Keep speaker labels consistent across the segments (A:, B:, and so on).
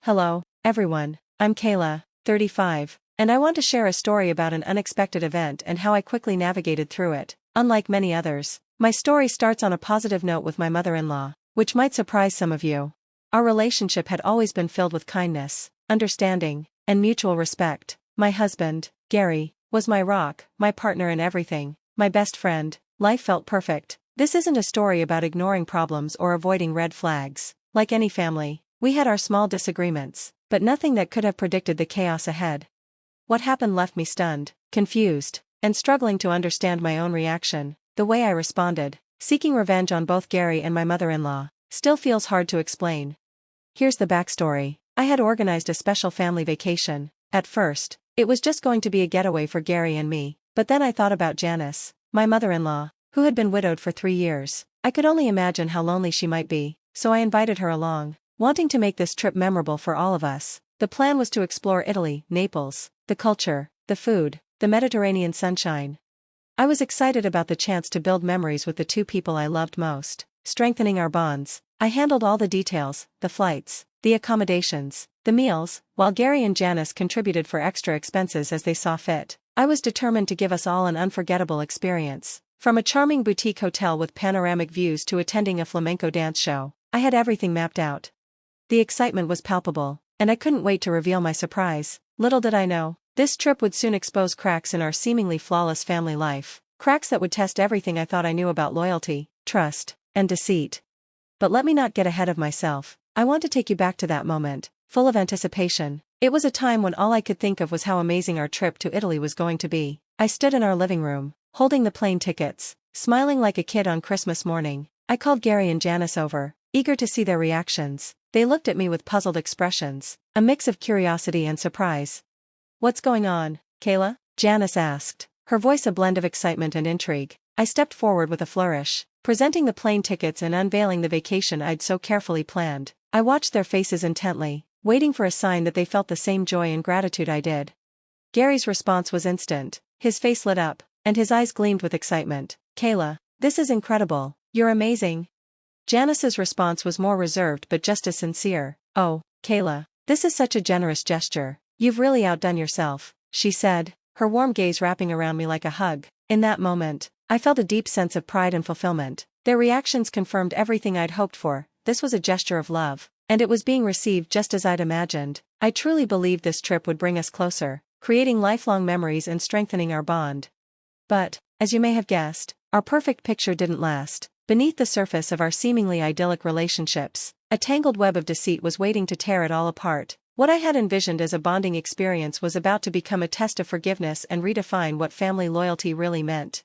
A: Hello, everyone. I'm Kayla, 35, and I want to share a story about an unexpected event and how I quickly navigated through it. Unlike many others, my story starts on a positive note with my mother-in-law, which might surprise some of you. Our relationship had always been filled with kindness, understanding, and mutual respect. My husband, Gary, was my rock, my partner in everything, my best friend. Life felt perfect. This isn't a story about ignoring problems or avoiding red flags. Like any family, we had our small disagreements, but nothing that could have predicted the chaos ahead. What happened left me stunned, confused, and struggling to understand my own reaction. The way I responded, seeking revenge on both Gary and my mother-in-law, still feels hard to explain. Here's the backstory. I had organized a special family vacation. At first, it was just going to be a getaway for Gary and me, but then I thought about Janice, my mother-in-law, who had been widowed for 3 years. I could only imagine how lonely she might be, so I invited her along, wanting to make this trip memorable for all of us. The plan was to explore Italy, Naples, the culture, the food, the Mediterranean sunshine. I was excited about the chance to build memories with the two people I loved most, strengthening our bonds. I handled all the details, the flights, the accommodations, the meals, while Gary and Janice contributed for extra expenses as they saw fit. I was determined to give us all an unforgettable experience. From a charming boutique hotel with panoramic views to attending a flamenco dance show, I had everything mapped out. The excitement was palpable, and I couldn't wait to reveal my surprise. Little did I know, this trip would soon expose cracks in our seemingly flawless family life. Cracks that would test everything I thought I knew about loyalty, trust, and deceit. But let me not get ahead of myself. I want to take you back to that moment, full of anticipation. It was a time when all I could think of was how amazing our trip to Italy was going to be. I stood in our living room, holding the plane tickets, smiling like a kid on Christmas morning. I called Gary and Janice over, eager to see their reactions. They looked at me with puzzled expressions, a mix of curiosity and surprise. "What's going on, Kayla?" Janice asked, her voice a blend of excitement and intrigue. I stepped forward with a flourish, presenting the plane tickets and unveiling the vacation I'd so carefully planned. I watched their faces intently, waiting for a sign that they felt the same joy and gratitude I did. Gary's response was instant. His face lit up, and his eyes gleamed with excitement. "Kayla, this is incredible. You're amazing." Janice's response was more reserved but just as sincere. "Oh, Kayla, this is such a generous gesture. You've really outdone yourself," she said, her warm gaze wrapping around me like a hug. In that moment, I felt a deep sense of pride and fulfillment. Their reactions confirmed everything I'd hoped for. This was a gesture of love, and it was being received just as I'd imagined. I truly believed this trip would bring us closer, creating lifelong memories and strengthening our bond. But, as you may have guessed, our perfect picture didn't last. Beneath the surface of our seemingly idyllic relationships, a tangled web of deceit was waiting to tear it all apart. What I had envisioned as a bonding experience was about to become a test of forgiveness and redefine what family loyalty really meant.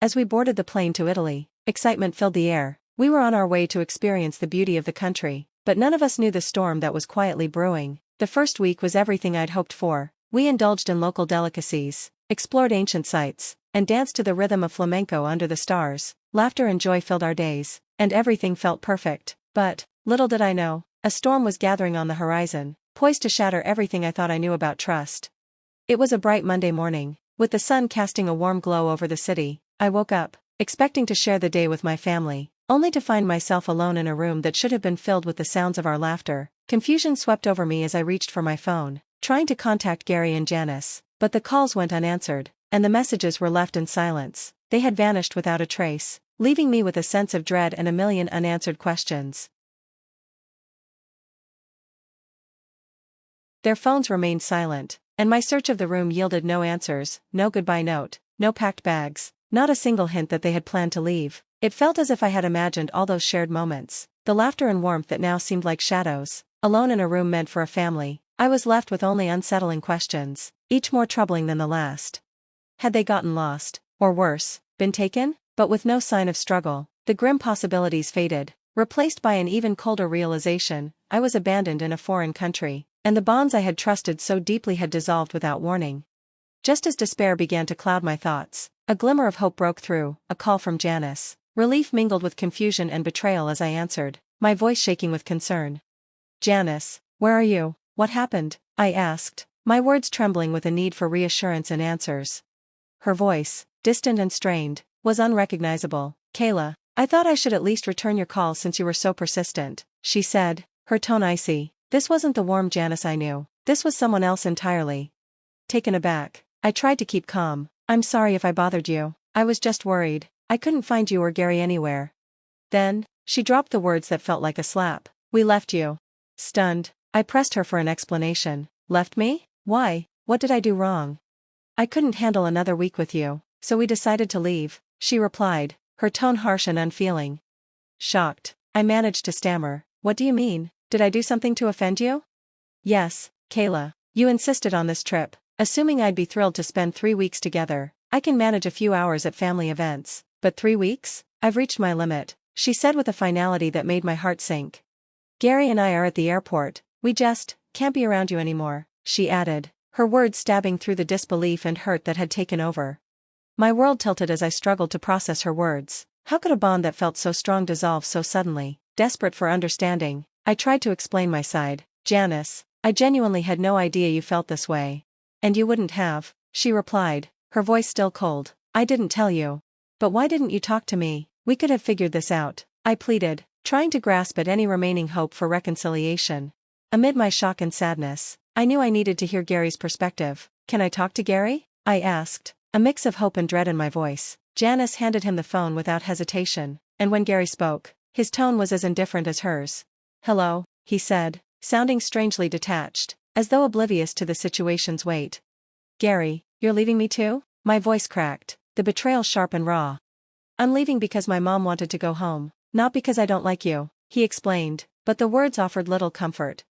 A: As we boarded the plane to Italy, excitement filled the air. We were on our way to experience the beauty of the country, but none of us knew the storm that was quietly brewing. The first week was everything I'd hoped for. We indulged in local delicacies, explored ancient sites, and danced to the rhythm of flamenco under the stars. Laughter and joy filled our days, and everything felt perfect. But, little did I know, a storm was gathering on the horizon, poised to shatter everything I thought I knew about trust. It was a bright Monday morning, with the sun casting a warm glow over the city. I woke up, expecting to share the day with my family, only to find myself alone in a room that should have been filled with the sounds of our laughter. Confusion swept over me as I reached for my phone, trying to contact Gary and Janice, but the calls went unanswered, and the messages were left in silence. They had vanished without a trace, leaving me with a sense of dread and a million unanswered questions. Their phones remained silent, and my search of the room yielded no answers, no goodbye note, no packed bags, not a single hint that they had planned to leave. It felt as if I had imagined all those shared moments, the laughter and warmth that now seemed like shadows. Alone in a room meant for a family, I was left with only unsettling questions, each more troubling than the last. Had they gotten lost, or worse, been taken? But with no sign of struggle, the grim possibilities faded, replaced by an even colder realization: I was abandoned in a foreign country, and the bonds I had trusted so deeply had dissolved without warning. Just as despair began to cloud my thoughts, a glimmer of hope broke through. A call from Janice. Relief mingled with confusion and betrayal as I answered, my voice shaking with concern. "Janice, where are you? What happened?" I asked, my words trembling with a need for reassurance and answers. Her voice, distant and strained, was unrecognizable. "Kayla, I thought I should at least return your call since you were so persistent," she said, her tone icy. This wasn't the warm Janice I knew. This was someone else entirely. Taken aback, I tried to keep calm. I'm sorry if I bothered you. I was just worried. I couldn't find you or Gary anywhere. Then, she dropped the words that felt like a slap. We left you. Stunned, I pressed her for an explanation. Left me? Why? What did I do wrong? I couldn't handle another week with you, so we decided to leave, she replied, her tone harsh and unfeeling. Shocked, I managed to stammer. What do you mean? Did I do something to offend you? Yes, Kayla. You insisted on this trip, assuming I'd be thrilled to spend 3 weeks together. I can manage a few hours at family events, but 3 weeks? I've reached my limit, she said with a finality that made my heart sink. Gary and I are at the airport. We just can't be around you anymore, she added, her words stabbing through the disbelief and hurt that had taken over. My world tilted as I struggled to process her words. How could a bond that felt so strong dissolve so suddenly? Desperate for understanding, I tried to explain my side. Janice, I genuinely had no idea you felt this way. And you wouldn't have, she replied, her voice still cold. I didn't tell you. But why didn't you talk to me? We could have figured this out, I pleaded, trying to grasp at any remaining hope for reconciliation. Amid my shock and sadness, I knew I needed to hear Gary's perspective. Can I talk to Gary? I asked, a mix of hope and dread in my voice. Janice handed him the phone without hesitation, and when Gary spoke, his tone was as indifferent as hers. Hello, he said, sounding strangely detached, as though oblivious to the situation's weight. Gary, you're leaving me too? My voice cracked, the betrayal sharp and raw. I'm leaving because my mom wanted to go home, not because I don't like you, he explained, but the words offered little comfort.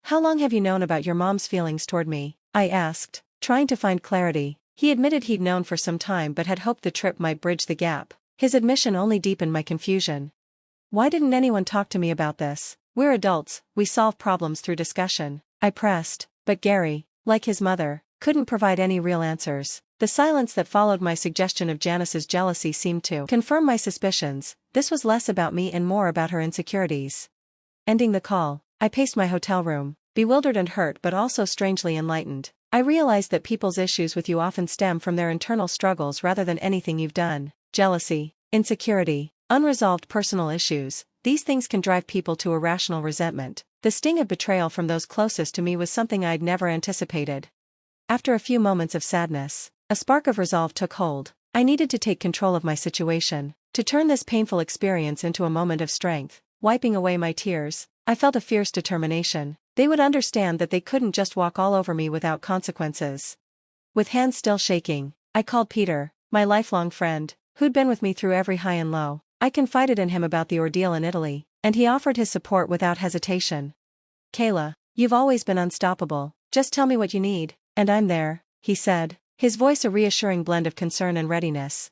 A: How long have you known about your mom's feelings toward me? I asked, trying to find clarity. He admitted he'd known for some time but had hoped the trip might bridge the gap. His admission only deepened my confusion. Why didn't anyone talk to me about this? We're adults, we solve problems through discussion, I pressed, but Gary, like his mother, couldn't provide any real answers. The silence that followed my suggestion of Janice's jealousy seemed to confirm my suspicions. This was less about me and more about her insecurities. Ending the call, I paced my hotel room, bewildered and hurt but also strangely enlightened. I realized that people's issues with you often stem from their internal struggles rather than anything you've done. Jealousy, insecurity, unresolved personal issues, these things can drive people to irrational resentment. The sting of betrayal from those closest to me was something I'd never anticipated. After a few moments of sadness, a spark of resolve took hold. I needed to take control of my situation, to turn this painful experience into a moment of strength. Wiping away my tears, I felt a fierce determination. They would understand that they couldn't just walk all over me without consequences. With hands still shaking, I called Peter, my lifelong friend, who'd been with me through every high and low. I confided in him about the ordeal in Italy, and he offered his support without hesitation. Kayla, you've always been unstoppable. Just tell me what you need, and I'm there, he said, his voice a reassuring blend of concern and readiness.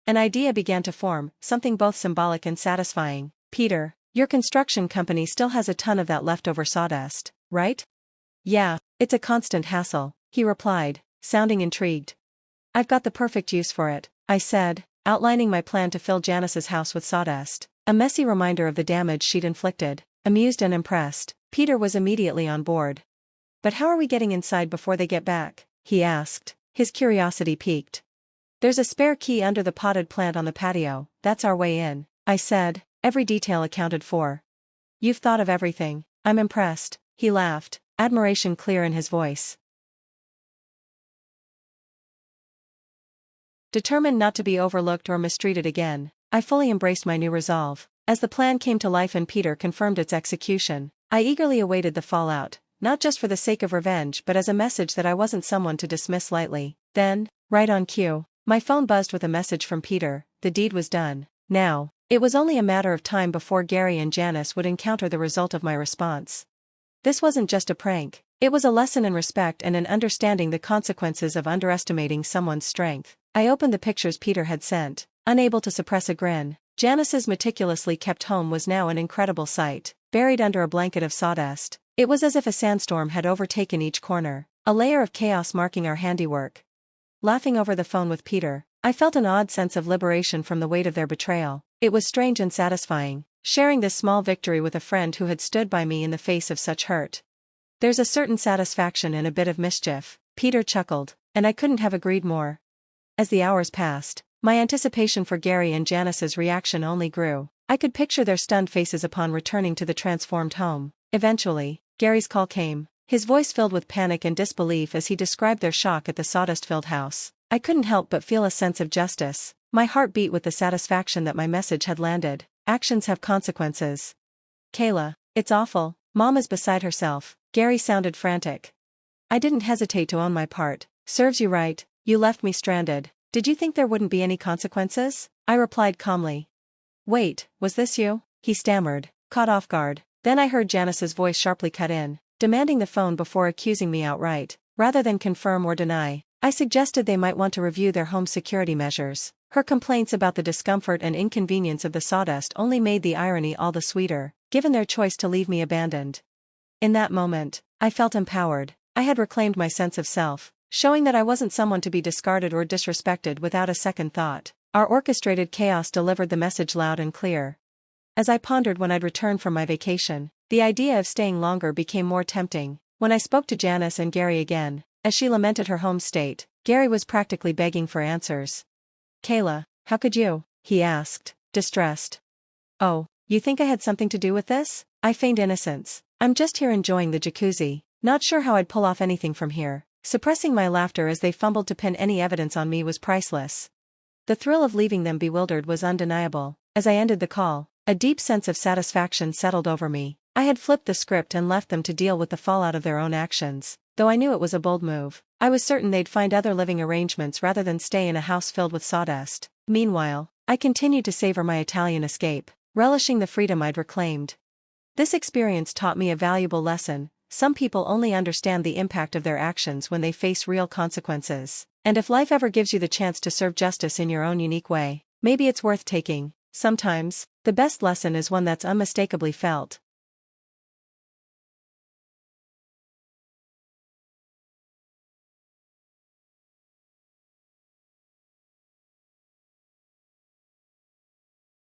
A: An idea began to form, something both symbolic and satisfying. Peter, your construction company still has a ton of that leftover sawdust, right? Yeah, it's a constant hassle, he replied, sounding intrigued. I've got the perfect use for it, I said, outlining my plan to fill Janice's house with sawdust, a messy reminder of the damage she'd inflicted. Amused and impressed, Peter was immediately on board. But how are we getting inside before they get back? He asked, his curiosity piqued. There's a spare key under the potted plant on the patio, that's our way in, I said, every detail accounted for. You've thought of everything, I'm impressed, he laughed, admiration clear in his voice. Determined not to be overlooked or mistreated again, I fully embraced my new resolve. As the plan came to life and Peter confirmed its execution, I eagerly awaited the fallout, not just for the sake of revenge but as a message that I wasn't someone to dismiss lightly. Then, right on cue, my phone buzzed with a message from Peter. The deed was done. Now, it was only a matter of time before Gary and Janice would encounter the result of my response. This wasn't just a prank, it was a lesson in respect and in understanding the consequences of underestimating someone's strength. I opened the pictures Peter had sent, unable to suppress a grin. Janice's meticulously kept home was now an incredible sight, buried under a blanket of sawdust. It was as if a sandstorm had overtaken each corner, a layer of chaos marking our handiwork. Laughing over the phone with Peter, I felt an odd sense of liberation from the weight of their betrayal. It was strange and satisfying, sharing this small victory with a friend who had stood by me in the face of such hurt. There's a certain satisfaction in a bit of mischief, Peter chuckled, and I couldn't have agreed more. As the hours passed, my anticipation for Gary and Janice's reaction only grew. I could picture their stunned faces upon returning to the transformed home. Eventually, Gary's call came. His voice filled with panic and disbelief as he described their shock at the sawdust-filled house. I couldn't help but feel a sense of justice. My heart beat with the satisfaction that my message had landed. Actions have consequences. Kayla, it's awful. Mom is beside herself. Gary sounded frantic. I didn't hesitate to own my part. Serves you right, you left me stranded. Did you think there wouldn't be any consequences? I replied calmly. Wait, was this you? He stammered, caught off guard. Then I heard Janice's voice sharply cut in, demanding the phone before accusing me outright. Rather than confirm or deny, I suggested they might want to review their home security measures. Her complaints about the discomfort and inconvenience of the sawdust only made the irony all the sweeter, given their choice to leave me abandoned. In that moment, I felt empowered. I had reclaimed my sense of self, showing that I wasn't someone to be discarded or disrespected without a second thought. Our orchestrated chaos delivered the message loud and clear. As I pondered when I'd return from my vacation, the idea of staying longer became more tempting. When I spoke to Janice and Gary again, as she lamented her home state, Gary was practically begging for answers. Kayla, how could you? He asked, distressed. Oh, you think I had something to do with this? I feigned innocence. I'm just here enjoying the jacuzzi, not sure how I'd pull off anything from here. Suppressing my laughter as they fumbled to pin any evidence on me was priceless. The thrill of leaving them bewildered was undeniable. As I ended the call, a deep sense of satisfaction settled over me. I had flipped the script and left them to deal with the fallout of their own actions. Though I knew it was a bold move, I was certain they'd find other living arrangements rather than stay in a house filled with sawdust. Meanwhile, I continued to savor my Italian escape, relishing the freedom I'd reclaimed. This experience taught me a valuable lesson. Some people only understand the impact of their actions when they face real consequences. And if life ever gives you the chance to serve justice in your own unique way, maybe it's worth taking. Sometimes, the best lesson is one that's unmistakably felt.